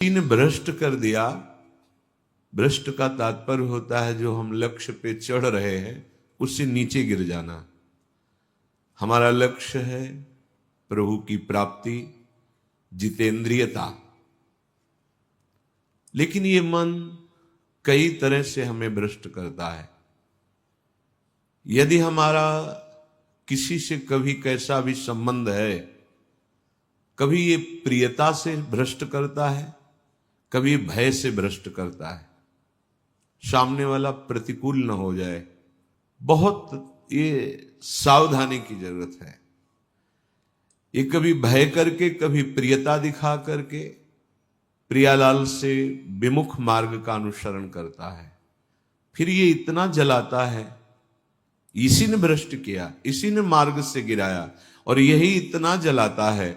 ने भ्रष्ट कर दिया। भ्रष्ट का तात्पर्य होता है जो हम लक्ष्य पे चढ़ रहे हैं उससे नीचे गिर जाना। हमारा लक्ष्य है प्रभु की प्राप्ति, जितेंद्रियता, लेकिन ये मन कई तरह से हमें भ्रष्ट करता है। यदि हमारा किसी से कभी कैसा भी संबंध है, कभी ये प्रियता से भ्रष्ट करता है, कभी भय से भ्रष्ट करता है। सामने वाला प्रतिकूल न हो जाए, बहुत ये सावधानी की जरूरत है। ये कभी भय करके, कभी प्रियता दिखा करके प्रियालाल से विमुख मार्ग का अनुसरण करता है। फिर ये इतना जलाता है, इसी ने भ्रष्ट किया, इसी ने मार्ग से गिराया, और यही इतना जलाता है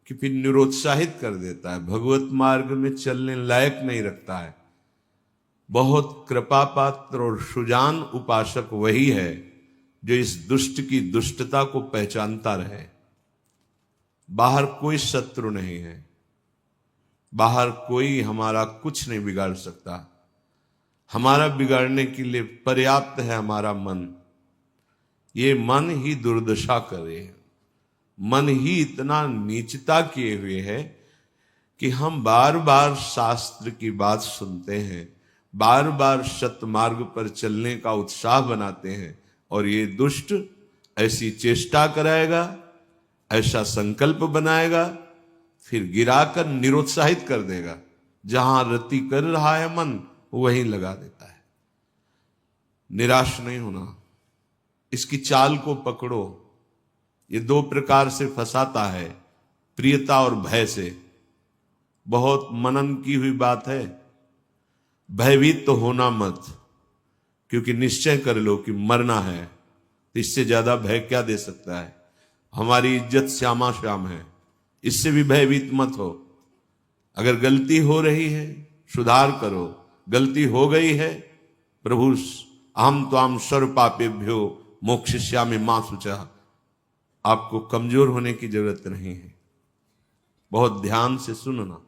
कि फिर निरुत्साहित कर देता है, भगवत मार्ग में चलने लायक नहीं रखता है। बहुत कृपा पात्र और सुजान उपासक वही है जो इस दुष्ट की दुष्टता को पहचानता रहे। बाहर कोई शत्रु नहीं है, बाहर कोई हमारा कुछ नहीं बिगाड़ सकता। हमारा बिगाड़ने के लिए पर्याप्त है हमारा मन। ये मन ही दुर्दशा करे, मन ही इतना नीचता किए हुए है कि हम बार बार शास्त्र की बात सुनते हैं, बार बार सतमार्ग पर चलने का उत्साह बनाते हैं, और ये दुष्ट ऐसी चेष्टा कराएगा, ऐसा संकल्प बनाएगा, फिर गिराकर निरुत्साहित कर देगा। जहां रति कर रहा है मन, वहीं लगा देता है। निराश नहीं होना, इसकी चाल को पकड़ो। ये दो प्रकार से फंसाता है, प्रियता और भय से। बहुत मनन की हुई बात है। भयभीत तो होना मत, क्योंकि निश्चय कर लो कि मरना है, तो इससे ज्यादा भय क्या दे सकता है। हमारी इज्जत श्यामा श्याम है, इससे भी भयभीत मत हो। अगर गलती हो रही है सुधार करो, गलती हो गई है प्रभु अहम त्वाम सर्व पापेभ्यो मोक्षयिष्यामि मा शुचः, आपको कमजोर होने की जरूरत नहीं है। बहुत ध्यान से सुनना,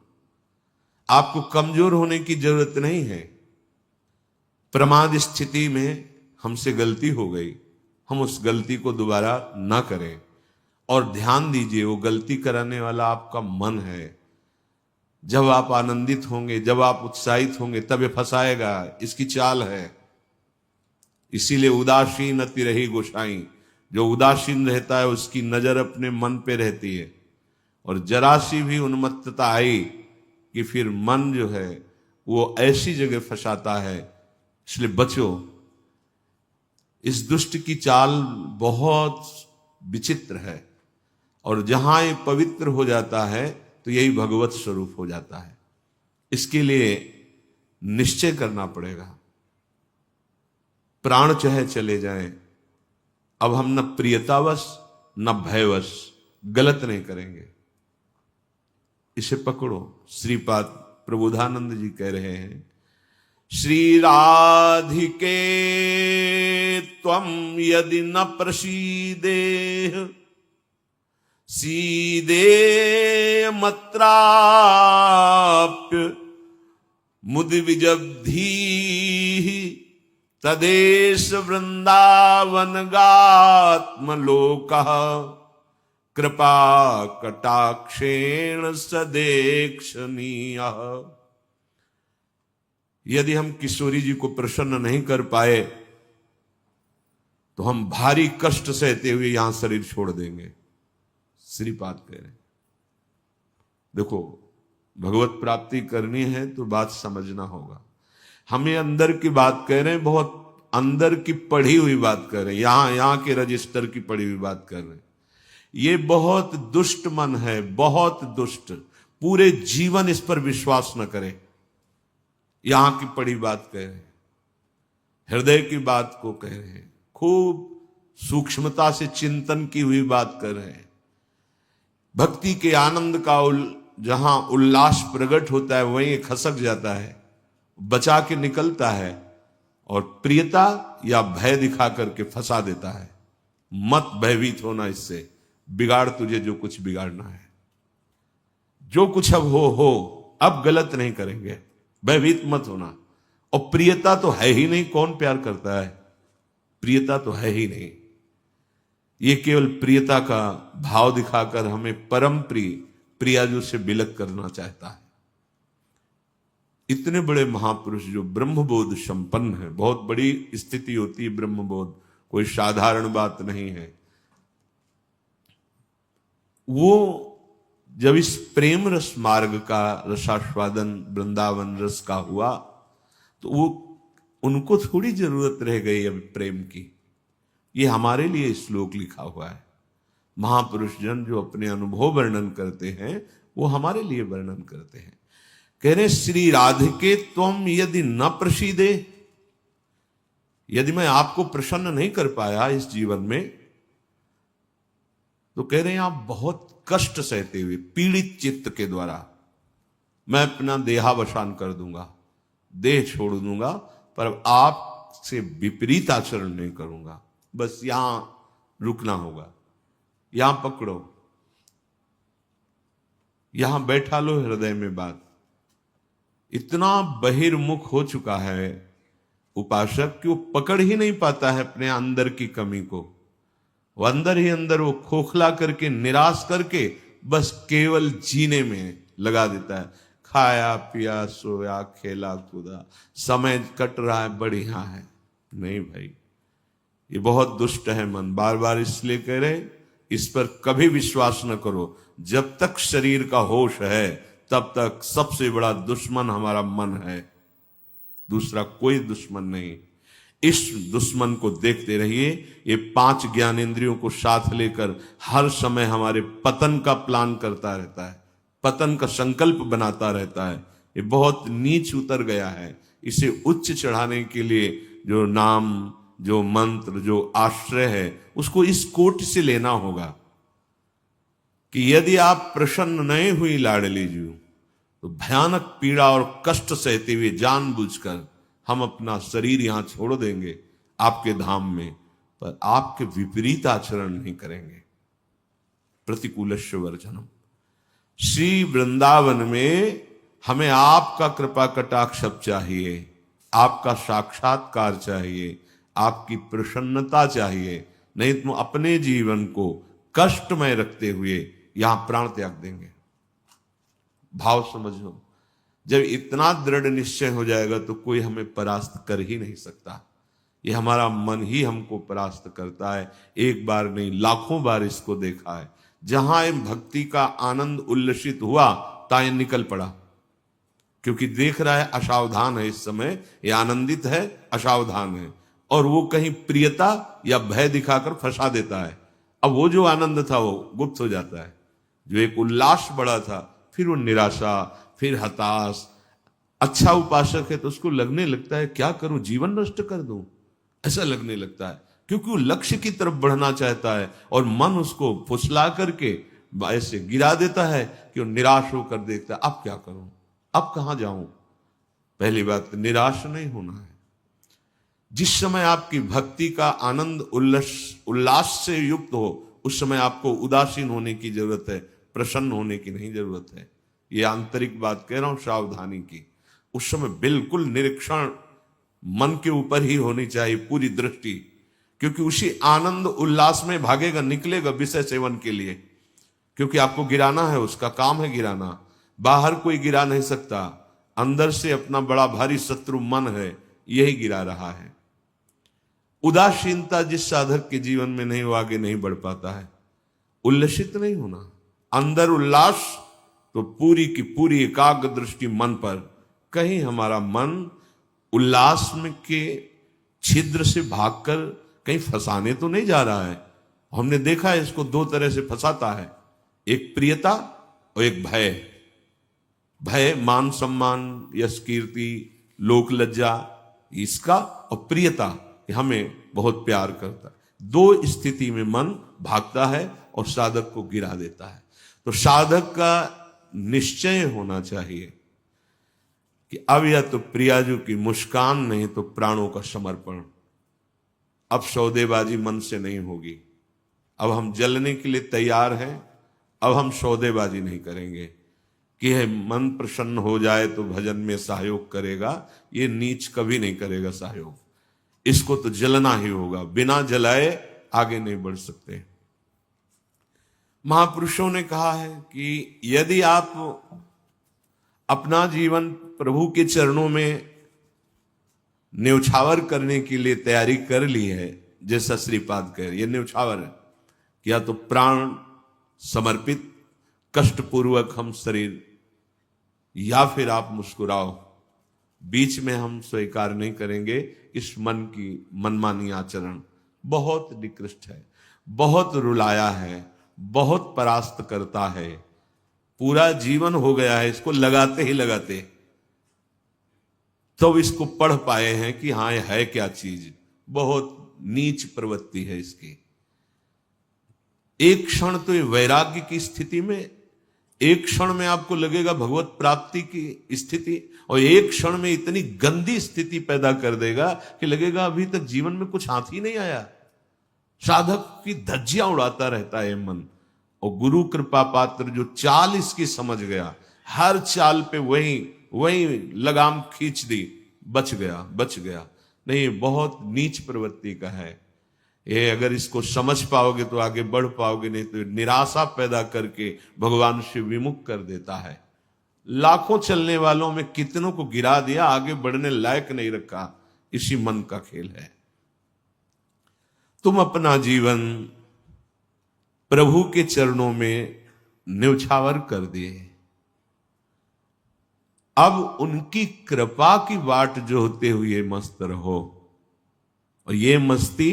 आपको कमजोर होने की जरूरत नहीं है। प्रमाद स्थिति में हमसे गलती हो गई, हम उस गलती को दोबारा ना करें। और ध्यान दीजिए, वो गलती कराने वाला आपका मन है। जब आप आनंदित होंगे, जब आप उत्साहित होंगे, तब ये फंसाएगा, इसकी चाल है। इसीलिए उदासीन अति रही गोसाई, जो उदासीन रहता है उसकी नजर अपने मन पे रहती है। और जरा सी भी उन्मत्तता आई कि फिर मन जो है वो ऐसी जगह फंसाता है। इसलिए बचो, इस दुष्ट की चाल बहुत विचित्र है। और जहां ये पवित्र हो जाता है तो यही भगवत स्वरूप हो जाता है। इसके लिए निश्चय करना पड़ेगा। प्राण चाहे चले जाएं, अब हम न प्रियतावश न भयवश गलत नहीं करेंगे। इसे पकड़ो। श्रीपाद प्रबोधानंद जी कह रहे हैं, श्री राधिके त्वं यदि न प्रसीदेह सीदे मत्राप्य मुद विजब्धी तदेश वृंदावन गात्मलोकः कृपा कटाक्षेण सदेक्षणीयः। यदि हम किशोरी जी को प्रसन्न नहीं कर पाए तो हम भारी कष्ट सहते हुए यहां शरीर छोड़ देंगे। श्रीपाद कह रहे हैं, देखो भगवत प्राप्ति करनी है तो बात समझना होगा। हम ये अंदर की बात कह रहे हैं, बहुत अंदर की पढ़ी हुई बात कर रहे हैं, यहां के रजिस्टर की पढ़ी हुई बात कर रहे हैं। ये बहुत दुष्ट मन है, बहुत दुष्ट। पूरे जीवन इस पर विश्वास न करे। यहां की पढ़ी बात कह रहे हैं, हृदय की बात को कह रहे हैं, खूब सूक्ष्मता से चिंतन की हुई बात कर रहे हैं। भक्ति के आनंद का जहां उल्लास प्रकट होता है वहीं खसक जाता है, बचा के निकलता है, और प्रियता या भय दिखा करके फंसा देता है। मत भयभीत होना, इससे बिगाड़ तुझे जो कुछ बिगाड़ना है। जो कुछ अब हो, अब गलत नहीं करेंगे, भयभीत मत होना। और प्रियता तो है ही नहीं, कौन प्यार करता है? प्रियता तो है ही नहीं। ये केवल प्रियता का भाव दिखाकर हमें परम प्रियाजू से बिलक करना चाहता है। इतने बड़े महापुरुष जो ब्रह्मबोध संपन्न है, बहुत बड़ी स्थिति होती है ब्रह्मबोध, कोई साधारण बात नहीं है। वो जब इस प्रेम रस मार्ग का रसास्वादन वृंदावन रस का हुआ तो वो उनको थोड़ी जरूरत रह गई अब प्रेम की। ये हमारे लिए श्लोक लिखा हुआ है। महापुरुष जन जो अपने अनुभव वर्णन करते हैं वो हमारे लिए वर्णन करते हैं। कह रहे श्री राधिके त्वम यदि न प्रसीदे, यदि मैं आपको प्रसन्न नहीं कर पाया इस जीवन में, तो कह रहे हैं आप बहुत कष्ट सहते हुए पीड़ित चित्त के द्वारा मैं अपना देहावसान कर दूंगा, देह छोड़ दूंगा, पर आपसे विपरीत आचरण नहीं करूंगा। बस यहां रुकना होगा, यहां पकड़ो, यहां बैठा लो हृदय में बात। इतना बहिर्मुख हो चुका है उपासक कि वो पकड़ ही नहीं पाता है अपने अंदर की कमी को। वो अंदर ही अंदर वो खोखला करके, निराश करके बस केवल जीने में लगा देता है। खाया पिया सोया खेला कूदा, समय कट रहा है, बढ़िया है। नहीं भाई, ये बहुत दुष्ट है मन। बार बार इसलिए कह रहे इस पर कभी विश्वास न करो। जब तक शरीर का होश है तब तक सबसे बड़ा दुश्मन हमारा मन है, दूसरा कोई दुश्मन नहीं। इस दुश्मन को देखते रहिए। ये 5 ज्ञानेंद्रियों को साथ लेकर हर समय हमारे पतन का प्लान करता रहता है, पतन का संकल्प बनाता रहता है। ये बहुत नीच उतर गया है। इसे उच्च चढ़ाने के लिए जो नाम, जो मंत्र, जो आश्रय है, उसको इस कोटि से लेना होगा कि यदि आप प्रसन्न नहीं हुई लाडली जी, तो भयानक पीड़ा और कष्ट सहते हुए जानबूझकर हम अपना शरीर यहां छोड़ देंगे आपके धाम में, पर आपके विपरीत आचरण नहीं करेंगे। प्रतिकूलस्य वर्जनम। श्री वृंदावन में हमें आपका कृपा कटाक्ष चाहिए, आपका साक्षात्कार चाहिए, आपकी प्रसन्नता चाहिए। नहीं तो अपने जीवन को कष्टमय रखते हुए यहां प्राण त्याग देंगे। भाव समझो, जब इतना दृढ़ निश्चय हो जाएगा तो कोई हमें परास्त कर ही नहीं सकता। ये हमारा मन ही हमको परास्त करता है। एक बार नहीं, लाखों बार इसको देखा है। जहां भक्ति का आनंद उल्लसित हुआ, ताय निकल पड़ा, क्योंकि देख रहा है असावधान है, इस समय ये आनंदित है, असावधान है, और वो कहीं प्रियता या भय दिखाकर फंसा देता है। अब वो जो आनंद था वो गुप्त हो जाता है। जो एक उल्लास बड़ा था, फिर वो निराशा, फिर हताश। अच्छा उपासक है तो उसको लगने लगता है क्या करूं, जीवन नष्ट कर दूं, ऐसा लगने लगता है, क्योंकि वो लक्ष्य की तरफ बढ़ना चाहता है और मन उसको फुसला करके ऐसे गिरा देता है कि वो निराश होकर देखता है अब क्या करूं, अब कहां जाऊं। पहली बात, निराश नहीं होना है। जिस समय आपकी भक्ति का आनंद उल्लास से युक्त हो, उस समय आपको उदासीन होने की जरूरत है, प्रसन्न होने की नहीं जरूरत है। ये आंतरिक बात कह रहा हूं, सावधानी की। उस समय बिल्कुल निरीक्षण मन के ऊपर ही होनी चाहिए, पूरी दृष्टि, क्योंकि उसी आनंद उल्लास में भागेगा, निकलेगा विषय सेवन के लिए, क्योंकि आपको गिराना है, उसका काम है गिराना। बाहर कोई गिरा नहीं सकता, अंदर से अपना बड़ा भारी शत्रु मन है, यही गिरा रहा है। उदासीनता जिस साधक के जीवन में नहीं, वो आगे नहीं बढ़ पाता है। उल्लसित नहीं होना, अंदर उल्लास, तो पूरी की पूरी एकाग्र दृष्टि मन पर। कहीं हमारा मन उल्लास में के छिद्र से भागकर कहीं फंसाने तो नहीं जा रहा है। हमने देखा है इसको 2 तरह से फंसाता है, एक प्रियता और एक भय। भय मान सम्मान, यश कीर्ति, लोक लज्जा, इसका, और प्रियता हमें बहुत प्यार करता है। 2 स्थिति में मन भागता है और साधक को गिरा देता है। तो साधक का निश्चय होना चाहिए कि अब या तो प्रियाजू की मुस्कान, नहीं तो प्राणों का समर्पण। अब सौदेबाजी मन से नहीं होगी। अब हम जलने के लिए तैयार हैं, अब हम सौदेबाजी नहीं करेंगे, कि है मन प्रसन्न हो जाए तो भजन में सहयोग करेगा, ये नीच कभी नहीं करेगा सहयोग। इसको तो जलना ही होगा, बिना जलाए आगे नहीं बढ़ सकते। महापुरुषों ने कहा है कि यदि आप अपना जीवन प्रभु के चरणों में न्यौछावर करने के लिए तैयारी कर ली है, जैसा श्रीपाद कह रहे, ये न्यौछावर है, या तो प्राण समर्पित कष्टपूर्वक हम शरीर, या फिर आप मुस्कुराओ, बीच में हम स्वीकार नहीं करेंगे इस मन की मनमानी आचरण। बहुत निकृष्ट है, बहुत रुलाया है, बहुत परास्त करता है, पूरा जीवन हो गया है इसको लगाते ही लगाते, तो इसको पढ़ पाए हैं कि हाँ ये है क्या चीज। बहुत नीच प्रवृत्ति है इसकी। एक क्षण तो ये वैराग्य की स्थिति में, एक क्षण में आपको लगेगा भगवत प्राप्ति की स्थिति, और एक क्षण में इतनी गंदी स्थिति पैदा कर देगा कि लगेगा अभी तक जीवन में कुछ हाथ ही नहीं आया। साधक की धज्जियां उड़ाता रहता है मन। और गुरु कृपा पात्र जो चाल इसकी समझ गया, हर चाल पे वही लगाम खींच दी, बच गया। नहीं, बहुत नीच प्रवृत्ति का है ये। अगर इसको समझ पाओगे तो आगे बढ़ पाओगे, नहीं तो निराशा पैदा करके भगवान से विमुख कर देता है। लाखों चलने वालों में कितनों को गिरा दिया, आगे बढ़ने लायक नहीं रखा। इसी मन का खेल है। तुम अपना जीवन प्रभु के चरणों में न्यौछावर कर दिए, अब उनकी कृपा की बाट जो होते हुए मस्त रहो। और ये मस्ती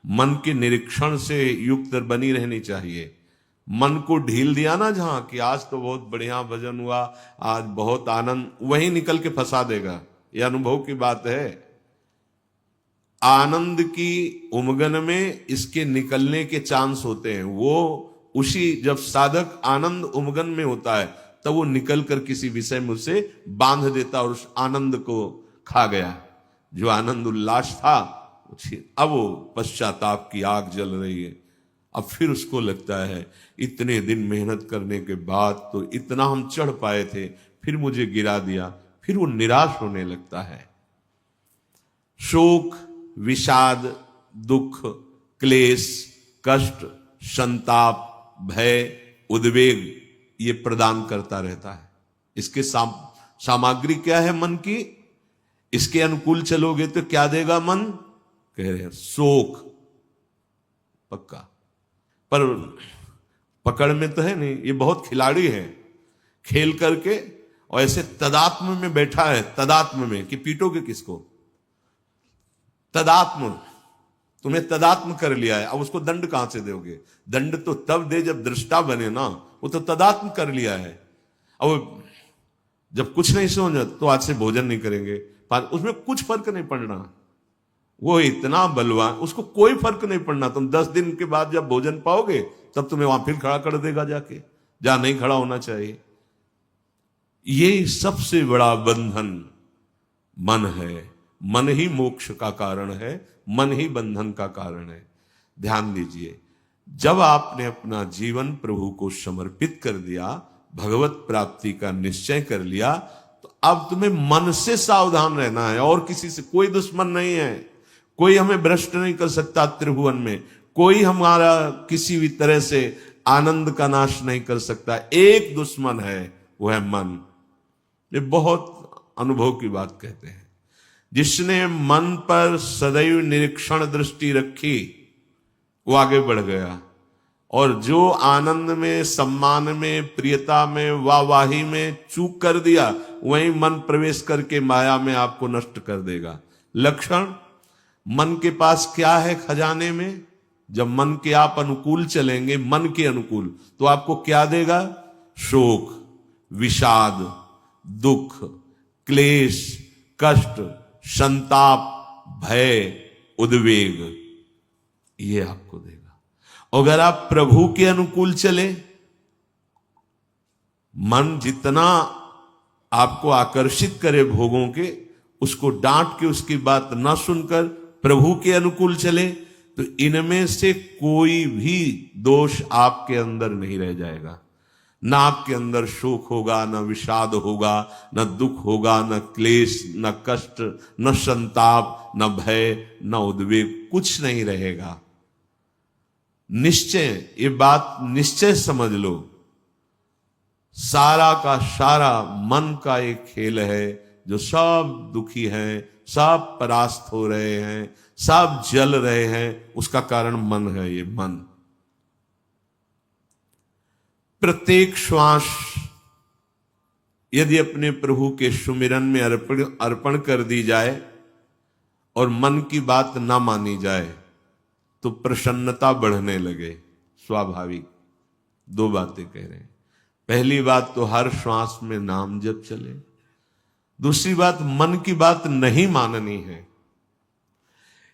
मन के निरीक्षण से युक्त बनी रहनी चाहिए। मन को ढील दिया ना जहां कि आज तो बहुत बढ़िया भजन हुआ, आज बहुत आनंद, वहीं निकल के फंसा देगा। यह अनुभव की बात है। आनंद की उमगन में इसके निकलने के चांस होते हैं। वो उसी, जब साधक आनंद उमगन में होता है तब वो निकल कर किसी विषय में उसे बांध देता और उस आनंद को खा गया। जो आनंद उल्लास था, अब वो पश्चाताप की आग जल रही है। अब फिर उसको लगता है इतने दिन मेहनत करने के बाद तो इतना हम चढ़ पाए थे, फिर मुझे गिरा दिया। फिर वो निराश होने लगता है। शोक, विषाद, दुख, क्लेश, कष्ट, संताप, भय, उद्वेग ये प्रदान करता रहता है। इसके सामग्री क्या है मन की? इसके अनुकूल चलोगे तो क्या देगा मन? कह रहे हैं शोक पक्का। पर पकड़ में तो है नहीं, ये बहुत खिलाड़ी है। खेल करके और ऐसे तदात्म में बैठा है, तदात्म में कि पीटोगे किसको? तदात्म, तुम्हें तदात्म कर लिया है, अब उसको दंड कहां से दोगे? दंड तो तब दे जब दृष्टा बने ना। वो तो तदात्म कर लिया है। अब जब कुछ नहीं समझ तो आज से भोजन नहीं करेंगे, पर उसमें कुछ फर्क नहीं पड़ना। वो इतना बलवान, उसको कोई फर्क नहीं पड़ना। तुम 10 दिन के बाद जब भोजन पाओगे तब तुम्हें वहां फिर खड़ा कर देगा जाके, जहां नहीं खड़ा होना चाहिए। ये सबसे बड़ा बंधन मन है। मन ही मोक्ष का कारण है, मन ही बंधन का कारण है। ध्यान दीजिए, जब आपने अपना जीवन प्रभु को समर्पित कर दिया, भगवत प्राप्ति का निश्चय कर लिया, तो अब तुम्हें मन से सावधान रहना है। और किसी से कोई दुश्मन नहीं है। कोई हमें भ्रष्ट नहीं कर सकता त्रिभुवन में। कोई हमारा किसी भी तरह से आनंद का नाश नहीं कर सकता। एक दुश्मन है, वो है मन। ये बहुत अनुभव की बात कहते हैं। जिसने मन पर सदैव निरीक्षण दृष्टि रखी वो आगे बढ़ गया। और जो आनंद में, सम्मान में, प्रियता में, वाहवाही में चूक कर दिया, वहीं मन प्रवेश करके माया में आपको नष्ट कर देगा। लक्षण मन के पास क्या है खजाने में? जब मन के आप अनुकूल चलेंगे, मन के अनुकूल, तो आपको क्या देगा? शोक, विषाद, दुख, क्लेश, कष्ट, संताप, भय, उद्वेग, ये आपको देगा। अगर आप प्रभु के अनुकूल चले, मन जितना आपको आकर्षित करे भोगों के, उसको डांट के उसकी बात ना सुनकर प्रभु के अनुकूल चले, तो इनमें से कोई भी दोष आपके अंदर नहीं रह जाएगा। ना आपके अंदर शोक होगा, न विषाद होगा, न दुख होगा, न क्लेश, न कष्ट, न संताप, न भय, न उद्वेग, कुछ नहीं रहेगा। निश्चय, ये बात निश्चय समझ लो, सारा का सारा मन का एक खेल है। जो सब दुखी हैं, सब परास्त हो रहे हैं, सब जल रहे हैं, उसका कारण मन है। ये मन प्रत्येक श्वास यदि अपने प्रभु के सुमिरन में अर्पण कर दी जाए और मन की बात ना मानी जाए तो प्रसन्नता बढ़ने लगे। स्वाभाविक दो बातें कह रहे हैं। पहली बात तो हर श्वास में नाम जप चले। दूसरी बात, मन की बात नहीं माननी है।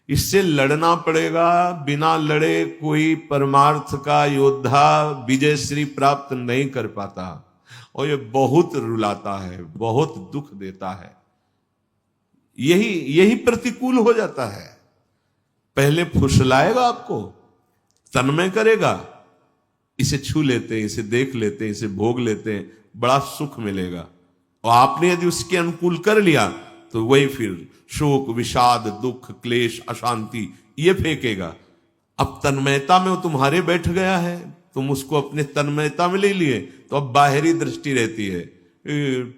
इससे लड़ना पड़ेगा। बिना लड़े कोई परमार्थ का योद्धा विजय श्री प्राप्त नहीं कर पाता, और ये बहुत रुलाता है, बहुत दुख देता है। यही प्रतिकूल हो जाता है। पहले फुसलाएगा आपको, तन्मय करेगा, इसे छू लेते हैं, इसे देख लेते हैं, इसे भोग लेते हैं, बड़ा सुख मिलेगा। और आपने यदि उसके अनुकूल कर लिया तो वही फिर शोक, विषाद, दुख, क्लेश, अशांति ये फेंकेगा। अब तन्मयता में वो तुम्हारे बैठ गया है, तुम उसको अपने तन्मयता में ले लिए, तो अब बाहरी दृष्टि रहती है,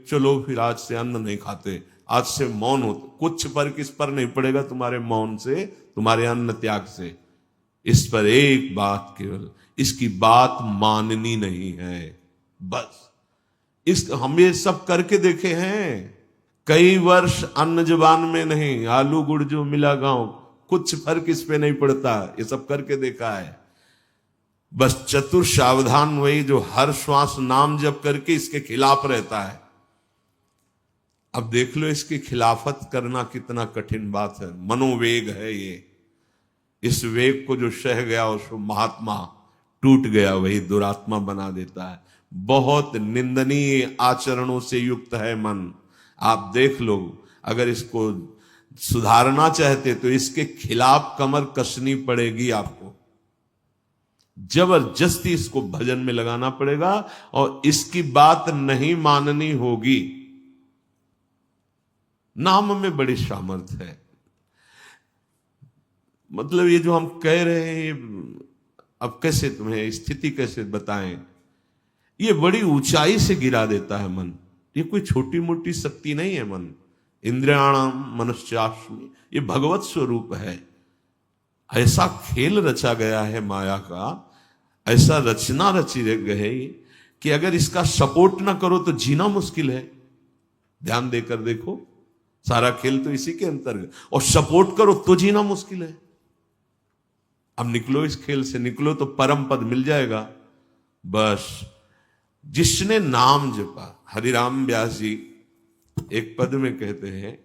चलो फिर आज से अन्न नहीं खाते, आज से मौन हो। कुछ फर्क इस पर नहीं पड़ेगा तुम्हारे मौन से, तुम्हारे अन्न त्याग से। इस पर एक बात केवल, इसकी बात माननी नहीं है, बस। हम ये सब करके देखे हैं। कई वर्ष अन्न जुबान में नहीं, आलू गुड़ जो मिला गांव, कुछ फर्क इस पे नहीं पड़ता। ये सब करके देखा है। बस चतुर सावधान वही जो हर श्वास नाम जप करके इसके खिलाफ रहता है। अब देख लो इसकी खिलाफत करना कितना कठिन बात है। मनोवेग है ये। इस वेग को जो सह गया उसको महात्मा, टूट गया वही दुरात्मा बना देता है। बहुत निंदनीय आचरणों से युक्त है मन। आप देख लो, अगर इसको सुधारना चाहते तो इसके खिलाफ कमर कसनी पड़ेगी आपको। जबरदस्ती इसको भजन में लगाना पड़ेगा और इसकी बात नहीं माननी होगी। नाम में बड़ी सामर्थ्य है। मतलब ये जो हम कह रहे हैं, अब कैसे तुम्हें स्थिति कैसे बताएं, ये बड़ी ऊंचाई से गिरा देता है मन। ये कोई छोटी मोटी शक्ति नहीं है मन। इंद्रियाणाम मनश्चास्मि, ये भगवत स्वरूप है। ऐसा खेल रचा गया है माया का, ऐसा रचना रची गई कि अगर इसका सपोर्ट ना करो तो जीना मुश्किल है। ध्यान देकर देखो, सारा खेल तो इसी के अंतर्गत, और सपोर्ट करो तो जीना मुश्किल है। अब निकलो इस खेल से, निकलो तो परम पद मिल जाएगा। बस जिसने नाम जपा, हरिराम व्यास जी एक पद में कहते हैं,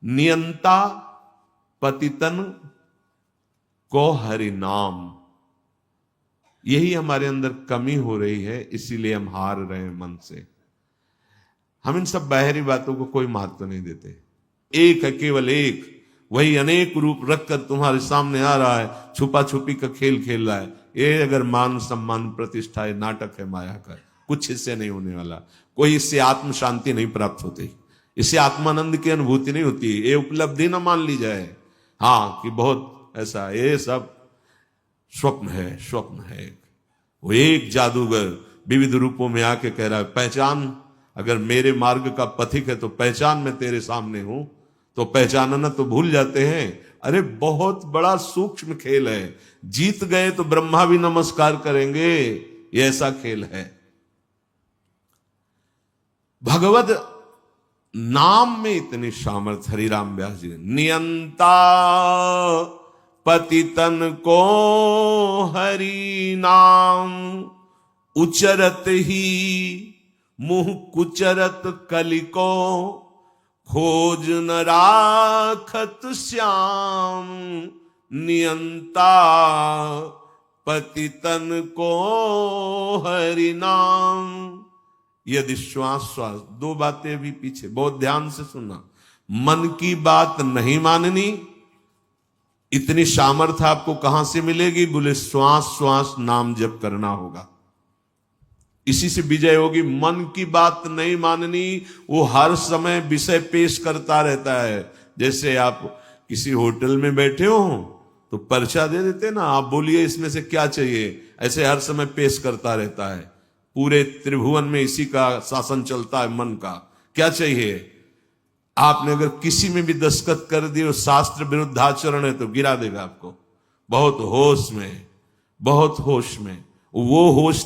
नियंता पतितन को हरि नाम। यही हमारे अंदर कमी हो रही है, इसीलिए हम हार रहे हैं मन से। हम इन सब बाहरी बातों को कोई महत्व नहीं देते। एक है, केवल एक, वही अनेक रूप रखकर तुम्हारे सामने आ रहा है, छुपा छुपी का खेल खेल रहा है। ये अगर मान सम्मान प्रतिष्ठा है, नाटक है माया का, कुछ इससे नहीं होने वाला। कोई इससे आत्म शांति नहीं प्राप्त होती, इससे आत्मानंद की अनुभूति नहीं होती। ये उपलब्धि ना मान ली जाए, हाँ, कि बहुत ऐसा, ये सब स्वप्न है, स्वप्न है। वो एक जादूगर विविध रूपों में आके कह रहा है, पहचान, अगर मेरे मार्ग का पथिक है तो पहचान, मैं तेरे सामने हूं। तो पहचानना तो भूल जाते हैं। अरे बहुत बड़ा सूक्ष्म खेल है। जीत गए तो ब्रह्मा भी नमस्कार करेंगे, ये ऐसा खेल है। भगवत नाम में इतनी सामर्थ्य। हरिराम व्यास जी, नियंता पतितन को हरि नाम, उचरत ही मुंह कुचरत कलिको, खोज न राखत श्याम, नियंता पतितन को हरि नाम। यदि श्वास श्वास, दो बातें भी पीछे, बहुत ध्यान से सुनना। मन की बात नहीं माननी, इतनी सामर्थ्य आपको कहां से मिलेगी? बोले श्वास श्वास नाम जप करना होगा। इसी से विजय होगी। मन की बात नहीं माननी, वो हर समय विषय पेश करता रहता है। जैसे आप किसी होटल में बैठे हो तो पर्चा दे देते ना, आप बोलिए इसमें से क्या चाहिए, ऐसे हर समय पेश करता रहता है। पूरे त्रिभुवन में इसी का शासन चलता है, मन का। क्या चाहिए? आपने अगर किसी में भी दस्तखत कर दी और शास्त्र विरुद्ध आचरण है तो गिरा देगा आपको। बहुत होश में, बहुत होश में। वो होश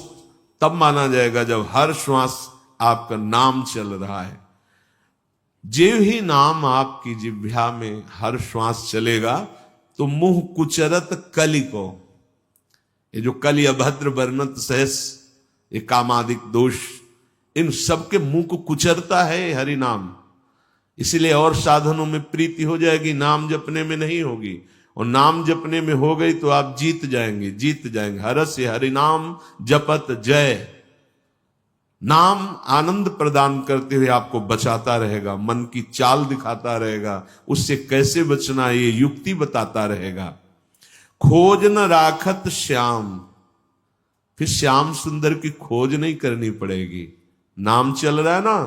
तब माना जाएगा जब हर श्वास आपका नाम चल रहा है। जो ही नाम आपकी जिह्वा में हर श्वास चलेगा तो मुंह कुचरत कलि को, ये जो कलि अभद्र वर्णत सहस, ये कामादिक दोष, इन सबके मुंह को कुचरता है हरि नाम। इसलिए और साधनों में प्रीति हो जाएगी, नाम जपने में नहीं होगी। और नाम जपने में हो गई तो आप जीत जाएंगे, जीत जाएंगे। हरस्य हरि नाम जपत जय। नाम आनंद प्रदान करते हुए आपको बचाता रहेगा, मन की चाल दिखाता रहेगा, उससे कैसे बचना ये युक्ति बताता रहेगा। खोज न राखत श्याम, फिर श्याम सुंदर की खोज नहीं करनी पड़ेगी। नाम चल रहा है ना,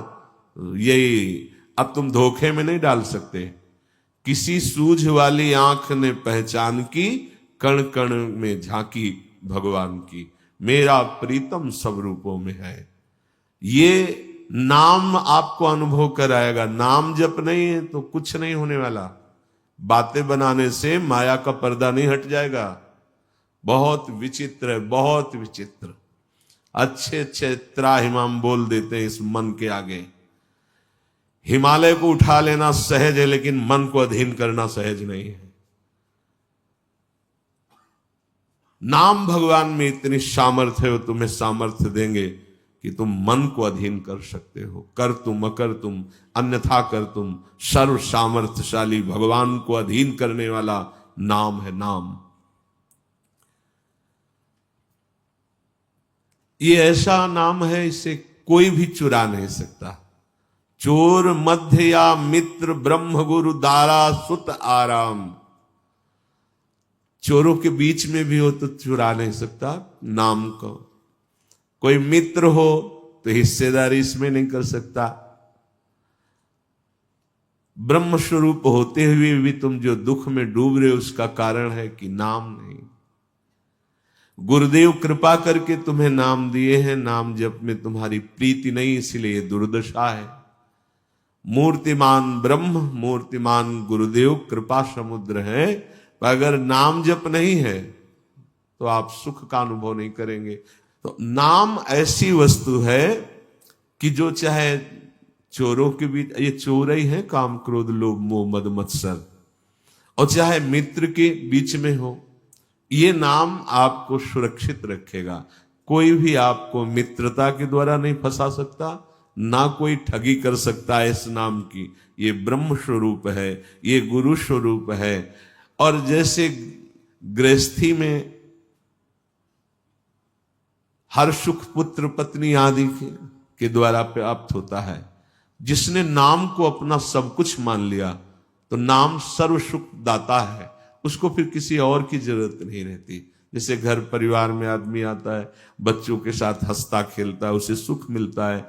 यही अब तुम धोखे में नहीं डाल सकते। किसी सूझ वाली आंख ने पहचान की, कण कण में झांकी भगवान की, मेरा प्रीतम सब रूपों में है। ये नाम आपको अनुभव कराएगा। नाम जप नहीं है तो कुछ नहीं होने वाला। बातें बनाने से माया का पर्दा नहीं हट जाएगा। बहुत विचित्र है, बहुत विचित्र। अच्छे अच्छे त्राहिमाम बोल देते हैं इस मन के आगे। हिमालय को उठा लेना सहज है, लेकिन मन को अधीन करना सहज नहीं है। नाम भगवान में इतनी सामर्थ्य है, वो तुम्हें सामर्थ्य देंगे कि तुम मन को अधीन कर सकते हो। कर तुम अकर तुम अन्यथा कर तुम, सर्व सामर्थ्यशाली भगवान को अधीन करने वाला नाम है नाम। ये ऐसा नाम है, इसे कोई भी चुरा नहीं सकता। चोर मध्य या मित्र, ब्रह्म गुरु दारा सुत आराम। चोरों के बीच में भी हो तो चुरा नहीं सकता नाम को। कोई मित्र हो तो हिस्सेदारी इसमें नहीं कर सकता। ब्रह्म स्वरूप होते हुए भी तुम जो दुख में डूब रहे हो, उसका कारण है कि नाम नहीं। गुरुदेव कृपा करके तुम्हें नाम दिए हैं, नाम जप में तुम्हारी प्रीति नहीं, इसलिए दुर्दशा है। मूर्तिमान ब्रह्म, मूर्तिमान गुरुदेव कृपा समुद्र है, पर अगर नाम जप नहीं है तो आप सुख का अनुभव नहीं करेंगे। तो नाम ऐसी वस्तु है कि जो चाहे चोरों के बीच, ये चोर ही है काम क्रोध लोभ मोह मद मत्सर, और चाहे मित्र के बीच में हो, ये नाम आपको सुरक्षित रखेगा। कोई भी आपको मित्रता के द्वारा नहीं फंसा सकता, ना कोई ठगी कर सकता है इस नाम की। ये ब्रह्म स्वरूप है, ये गुरु स्वरूप है। और जैसे गृहस्थी में हर सुख पुत्र पत्नी आदि के द्वारा प्राप्त होता है, जिसने नाम को अपना सब कुछ मान लिया तो नाम सर्व सुख दाता है, उसको फिर किसी और की जरूरत नहीं रहती। जैसे घर परिवार में आदमी आता है, बच्चों के साथ हंसता खेलता है, उसे सुख मिलता है,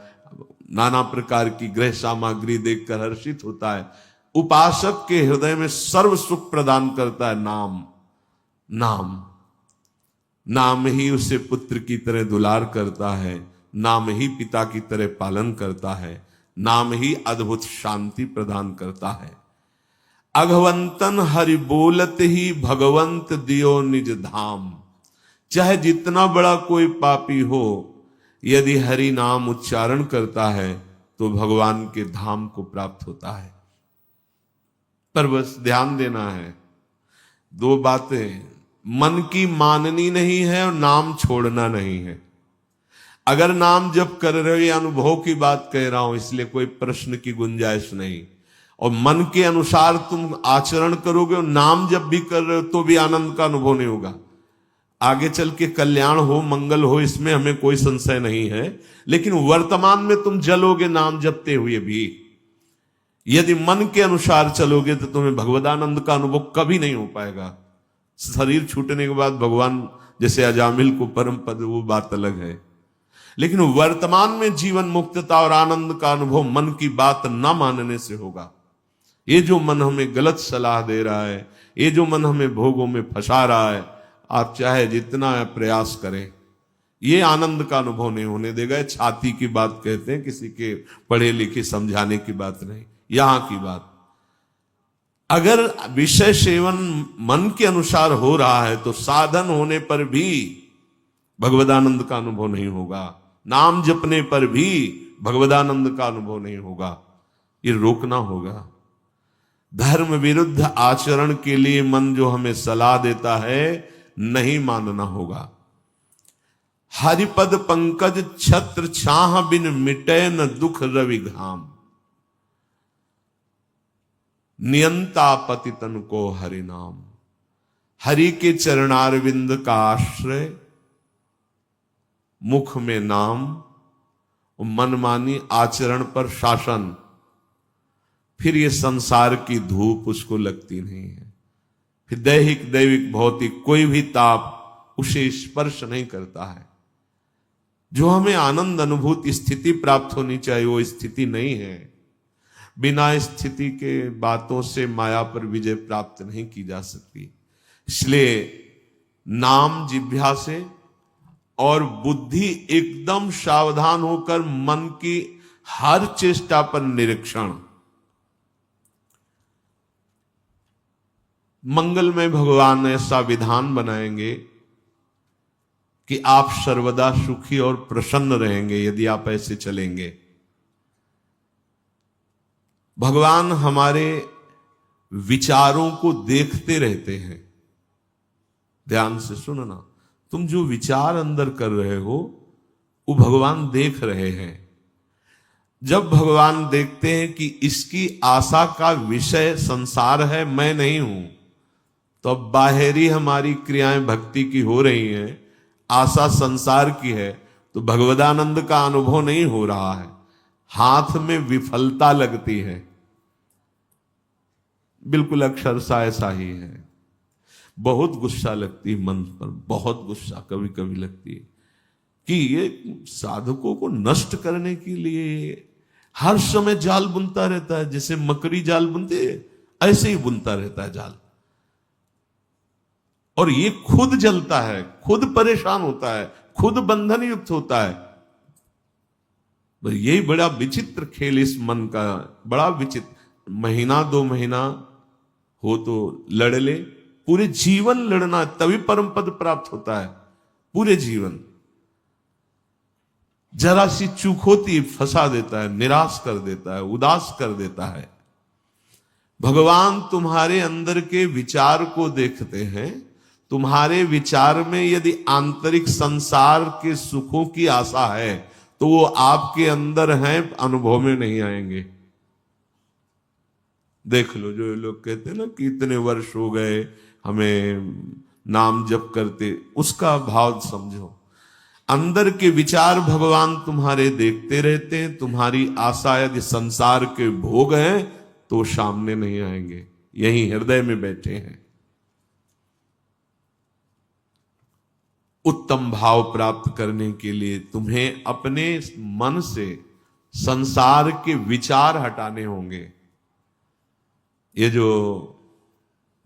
नाना प्रकार की गृह सामग्री देखकर हर्षित होता है। उपासक के हृदय में सर्व सुख प्रदान करता है नाम। नाम नाम ही उसे पुत्र की तरह दुलार करता है, नाम ही पिता की तरह पालन करता है, नाम ही अद्भुत शांति प्रदान करता है। अघवंतन हरि बोलत ही भगवंत दियो निज धाम। चाहे जितना बड़ा कोई पापी हो, यदि हरि नाम उच्चारण करता है तो भगवान के धाम को प्राप्त होता है। पर बस ध्यान देना है, दो बातें, मन की माननी नहीं है और नाम छोड़ना नहीं है। अगर नाम जप कर रहे हो, ये अनुभव की बात कह रहा हूं, इसलिए कोई प्रश्न की गुंजाइश नहीं। और मन के अनुसार तुम आचरण करोगे और नाम जप भी कर रहे हो तो भी आनंद का अनुभव नहीं होगा। आगे चल के कल्याण हो, मंगल हो, इसमें हमें कोई संशय नहीं है, लेकिन वर्तमान में तुम जलोगे नाम जपते हुए भी। यदि मन के अनुसार चलोगे तो तुम्हें भगवदानंद का अनुभव कभी नहीं हो पाएगा। शरीर छूटने के बाद भगवान जैसे अजामिल को परम पद, वो बात अलग है। लेकिन वर्तमान में जीवन मुक्तता और आनंद का अनुभव मन की बात न मानने से होगा। ये जो मन हमें गलत सलाह दे रहा है, ये जो मन हमें भोगों में फंसा रहा है, आप चाहे जितना प्रयास करें, ये आनंद का अनुभव नहीं होने देगा। छाती की बात कहते हैं, किसी के पढ़े लिखे समझाने की बात नहीं, यहां की बात। अगर विषय सेवन मन के अनुसार हो रहा है तो साधन होने पर भी भगवदानंद का अनुभव नहीं होगा, नाम जपने पर भी भगवदानंद का अनुभव नहीं होगा। ये रोकना होगा। धर्म विरुद्ध आचरण के लिए मन जो हमें सलाह देता है, नहीं मानना होगा। हरिपद पंकज छत्र छाह बिन मिटे न दुख रवि घाम, नियंता पतितन को हरि नाम। हरि के चरणारविंद का आश्रय, मुख में नाम, मनमानी आचरण पर शासन, फिर ये संसार की धूप उसको लगती नहीं है। फिर दैहिक दैविक भौतिक कोई भी ताप उसे स्पर्श नहीं करता है। जो हमें आनंद अनुभूति स्थिति प्राप्त होनी चाहिए, वो स्थिति नहीं है। बिना स्थिति के बातों से माया पर विजय प्राप्त नहीं की जा सकती। इसलिए नाम जिह्वा से और बुद्धि एकदम सावधान होकर मन की हर चेष्टा पर निरीक्षण। मंगलमय भगवान ऐसा विधान बनाएंगे कि आप सर्वदा सुखी और प्रसन्न रहेंगे यदि आप ऐसे चलेंगे। भगवान हमारे विचारों को देखते रहते हैं। ध्यान से सुनना, तुम जो विचार अंदर कर रहे हो वो भगवान देख रहे हैं। जब भगवान देखते हैं कि इसकी आशा का विषय संसार है, मैं नहीं हूं, तो अब बाहरी हमारी क्रियाएं भक्ति की हो रही हैं, आशा संसार की है, तो भगवदानंद का अनुभव नहीं हो रहा है, हाथ में विफलता लगती है। बिल्कुल अक्षरशः ऐसा ही है। बहुत गुस्सा लगती है मन पर, बहुत गुस्सा कभी कभी लगती है कि ये साधकों को नष्ट करने के लिए हर समय जाल बुनता रहता है। जैसे मकड़ी जाल बुनती है, ऐसे ही बुनता रहता है जाल, और ये खुद जलता है, खुद परेशान होता है, खुद बंधन युक्त होता है। यही बड़ा विचित्र खेल इस मन का, बड़ा विचित्र। महीना 2 महीना हो तो लड़ ले, पूरे जीवन लड़ना, तभी परम पद प्राप्त होता है। पूरे जीवन जरा सी चूक होती फंसा देता है, निराश कर देता है, उदास कर देता है। भगवान तुम्हारे अंदर के विचार को देखते हैं। तुम्हारे विचार में यदि आंतरिक संसार के सुखों की आशा है तो वो आपके अंदर हैं, अनुभव में नहीं आएंगे। देख लो, जो लोग कहते हैं ना कि इतने वर्ष हो गए हमें नाम जप करते, उसका भाव समझो। अंदर के विचार भगवान तुम्हारे देखते रहते हैं। तुम्हारी आशा यदि संसार के भोग हैं तो सामने नहीं आएंगे, यही हृदय में बैठे हैं। उत्तम भाव प्राप्त करने के लिए तुम्हें अपने मन से संसार के विचार हटाने होंगे। ये जो